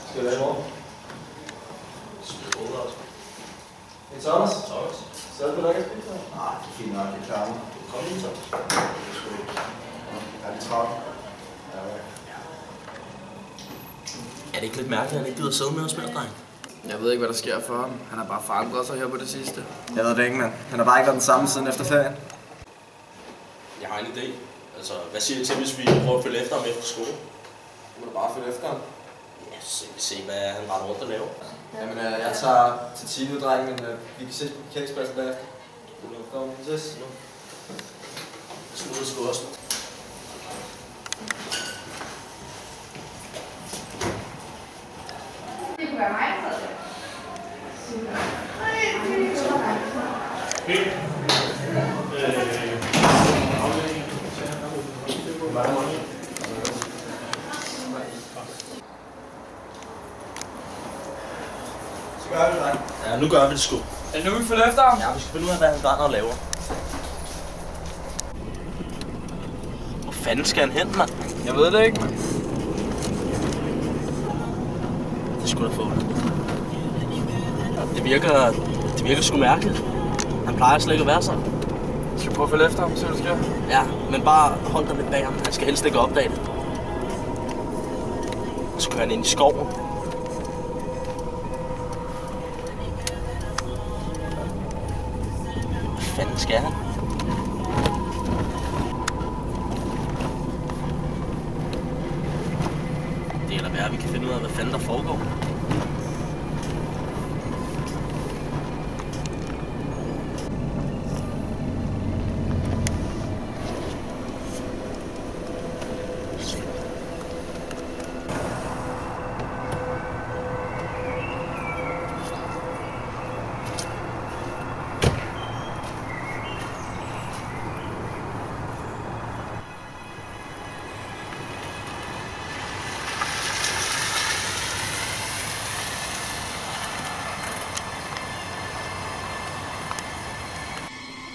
Skal du have i morgen? Skide også. Det er Thomas. Thomas. Så er du nok at spille for? Nej, det er fint nok, det klarer mig. Kom ind, Thomas. Er det travlt? Ja. Er det ikke lidt mærkeligt, at han ikke gider sidde med os mere, dreng? Jeg ved ikke, hvad der sker for ham. Han har bare forandret sig her på det sidste. Jeg ved det ikke, mand. Han har bare ikke været den samme siden efter ferien. Jeg har en idé. Altså, hvad siger I til, hvis vi prøver at følge efter ham efter skole? Må du bare følge efter ham? Ja, så vi se, hvad han render rundt og laver. Jamen, jeg tager til Tino, dreng, men vi kan ses på parkeringspladsen bagefter. Kom, vi ses. Smutter sgu også. Det kunne være mig, der sad Så gør vi det, dreng. Ja, nu gør vi det sgu. Er det nu, vi følger efter ham? Ja, vi skal finde ud af, hvad han render og laver. Hvor fanden skal han hen, mand? Jeg ved det ikke, mand. Det skulle da få det. Det virker sgu mærkeligt. Han plejer slet ikke at være sådan. Skal vi prøve at følge efter ham, se hvad der sker? Ja, men bare hold dig lidt bag ham. Han skal helst ikke opdage det. Så kører han ind i skoven. Hvad fanden skal han? Det er da værd, at vi kan finde ud af, hvad fanden der foregår.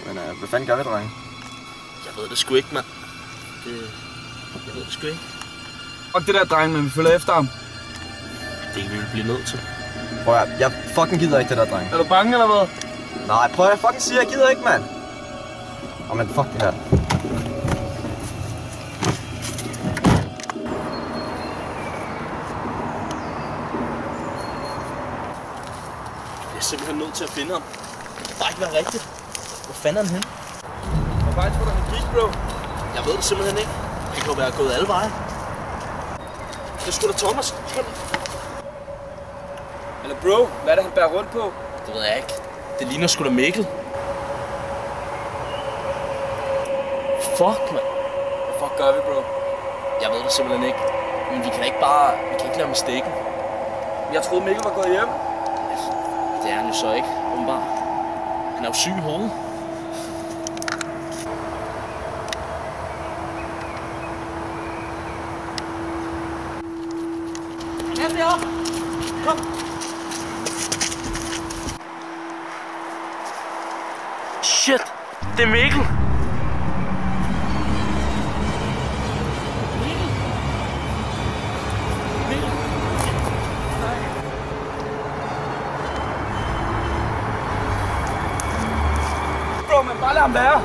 Men hvad fanden gør vi, dreng? Jeg ved det sgu ikke, mand. Jeg ved det sgu ikke. Og det der dreng, men vi følger efter ham. Det vil vi blive nødt til. Prøv at jeg fucking gider ikke det der, dreng. Er du bange eller hvad? Nej, prøv at jeg fucking siger, jeg gider ikke, mand. Men fuck det her. Jeg er simpelthen nødt til at finde ham. Det kan bare ikke være rigtigt. Hvor fanden er han henne? Hvor vej tror du, han gik, bro? Jeg ved det simpelthen ikke. Han kan jo være gået alle veje. Det er sgu da Thomas. Skynd. Eller bro, hvad er det, han bærer rundt på? Det ved jeg ikke. Det ligner sgu da Mikkel. Fuck, mand. Hvad fuck gør vi, bro? Jeg ved det simpelthen ikke. Men vi kan ikke lade ham i stikken. Jeg troede, Mikkel var gået hjem. Det er han jo så ikke, åbenbart. Han er jo syg i hovedet. Han er deroppe. Kom. Shit, det er Mikkel. Bro, men bare lad ham være.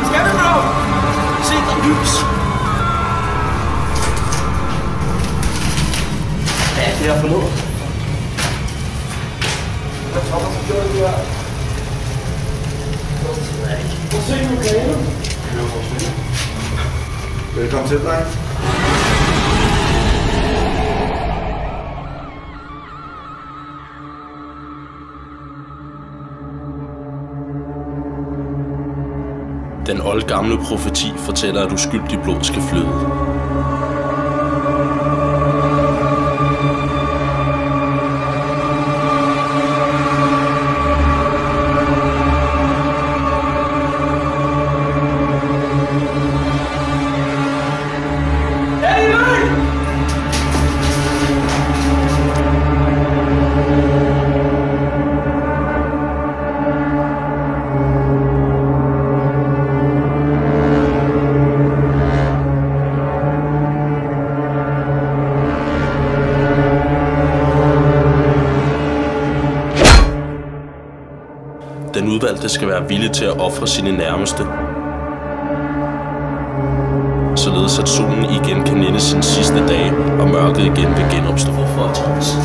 Skal vi, bro? Se, der er lys. Hvad er det her for noget? Hvad tror du, så gjorde det her? Det ved jeg ikke. Prøv at se lokalet. Velkommen til, dreng. Den oldgamle profeti fortæller, at uskyldig blod skal flyde. Den udvalgte skal være villig til at ofre sine nærmeste, således at solen igen kan nænde sine sidste dage, og mørket igen vil genopstå. Hvorfor, Thomas?